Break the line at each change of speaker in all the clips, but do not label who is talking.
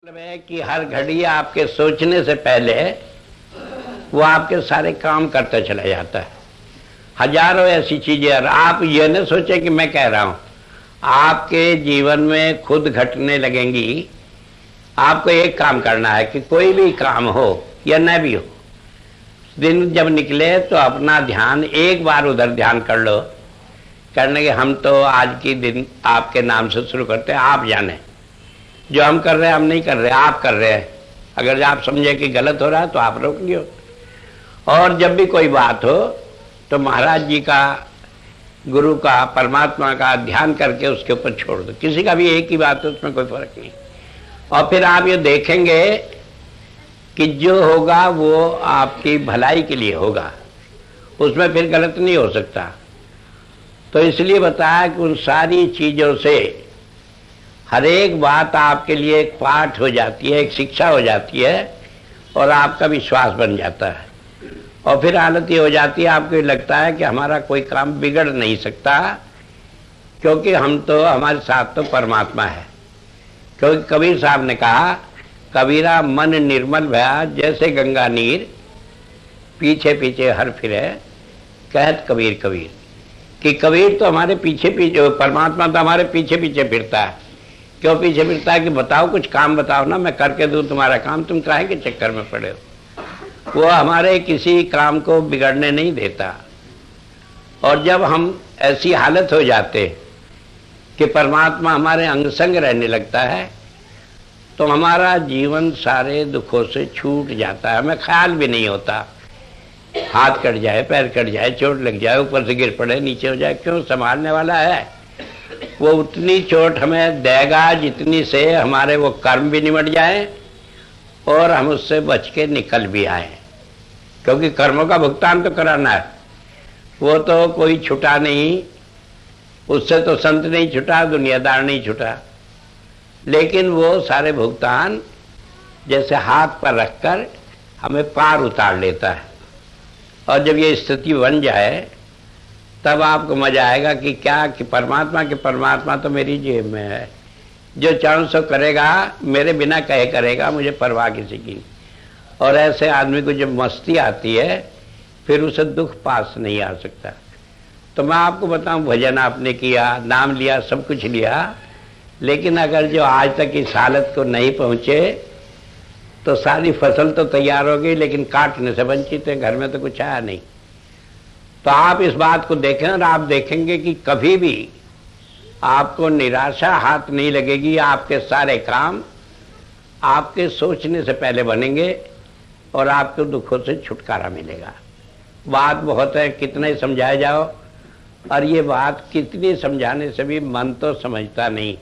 मतलब है कि हर घड़ी आपके सोचने से पहले वो आपके सारे काम करता चला जाता है। हजारों ऐसी चीजें, और आप ये न सोचे कि मैं कह रहा हूं, आपके जीवन में खुद घटने लगेंगी। आपको एक काम करना है कि कोई भी काम हो या न भी हो, दिन जब निकले तो अपना ध्यान एक बार उधर ध्यान कर लो, करने के हम तो आज की दिन आपके नाम से शुरू करते हैं। आप जाने जो हम कर रहे हैं हम नहीं कर रहे, आप कर रहे हैं। अगर आप समझे कि गलत हो रहा है तो आप रोक लियो। और जब भी कोई बात हो तो महाराज जी का, गुरु का, परमात्मा का ध्यान करके उसके ऊपर छोड़ दो। किसी का भी एक ही बात है, उसमें कोई फर्क नहीं। और फिर आप ये देखेंगे कि जो होगा वो आपकी भलाई के लिए होगा, उसमें फिर गलत नहीं हो सकता। तो इसलिए बताया कि उन सारी चीजों से हर एक बात आपके लिए एक पाठ हो जाती है, एक शिक्षा हो जाती है, और आपका विश्वास बन जाता है। और फिर हालत ये हो जाती है, आपको लगता है कि हमारा कोई काम बिगड़ नहीं सकता, क्योंकि हम तो, हमारे साथ तो परमात्मा है। क्योंकि कबीर साहब ने कहा, कबीरा मन निर्मल भया जैसे गंगा नीर, पीछे पीछे हर फिरे कहत कबीर कबीर। कि कबीर तो हमारे पीछे पीछे, परमात्मा तो हमारे पीछे पीछे फिरता है। क्यों पीछे फिरता है? कि बताओ, कुछ काम बताओ ना, मैं करके दूं तुम्हारा काम, तुम काहे के चक्कर में पड़े हो। वो हमारे किसी काम को बिगड़ने नहीं देता। और जब हम ऐसी हालत हो जाते कि परमात्मा हमारे अंग संग रहने लगता है, तो हमारा जीवन सारे दुखों से छूट जाता है। हमें ख्याल भी नहीं होता, हाथ कट जाए, पैर कट जाए, चोट लग जाए, ऊपर से गिर पड़े, नीचे हो जाए, क्यों? संभालने वाला है। वो उतनी चोट हमें देगा जितनी से हमारे वो कर्म भी निमट जाए और हम उससे बच के निकल भी आए। क्योंकि कर्मों का भुगतान तो कराना है, वो तो कोई छुटा नहीं, उससे तो संत नहीं छुटा, दुनियादार नहीं छुटा। लेकिन वो सारे भुगतान जैसे हाथ पर रखकर हमें पार उतार लेता है। और जब ये स्थिति बन जाए तब आपको मजा आएगा कि क्या, कि परमात्मा तो मेरी जेब में है। जो चाहूं सो करेगा, मेरे बिना कहे करेगा, मुझे परवाह किसी की। और ऐसे आदमी को जब मस्ती आती है फिर उसे दुख पास नहीं आ सकता। तो मैं आपको बताऊं, भजन आपने किया, नाम लिया, सब कुछ लिया, लेकिन अगर जो आज तक इस हालत को नहीं पहुंचे तो सारी फसल तो तैयार हो गई, लेकिन काटने से वंचित है, घर में तो कुछ आया नहीं। तो आप इस बात को देखें और आप देखेंगे कि कभी भी आपको निराशा हाथ नहीं लगेगी। आपके सारे काम आपके सोचने से पहले बनेंगे और आपको दुखों से छुटकारा मिलेगा। बात बहुत है, कितना ही समझाया जाओ, और ये बात कितनी समझाने से भी मन तो समझता नहीं।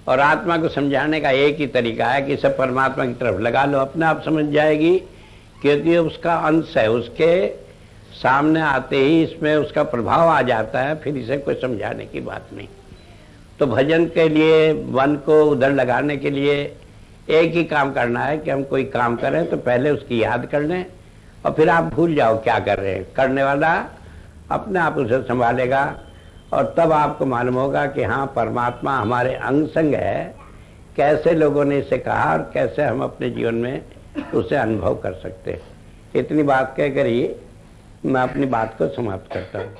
और आत्मा को समझाने का एक ही तरीका है कि सब परमात्मा की तरफ लगा लो, अपने आप समझ जाएगी। क्योंकि उसका अंश है, उसके सामने आते ही इसमें उसका प्रभाव आ जाता है, फिर इसे कोई समझाने की बात नहीं। तो भजन के लिए, मन को उधर लगाने के लिए एक ही काम करना है कि हम कोई काम करें तो पहले उसकी याद कर लें, और फिर आप भूल जाओ क्या कर रहे हैं। करने वाला अपने आप उसे संभालेगा, और तब आपको मालूम होगा कि हाँ, परमात्मा हमारे अंग संग है। कैसे लोगों ने इसे कहा और कैसे हम अपने जीवन में उसे अनुभव कर सकते हैं। इतनी बात कहकर ही मैं अपनी बात को समाप्त करता हूँ।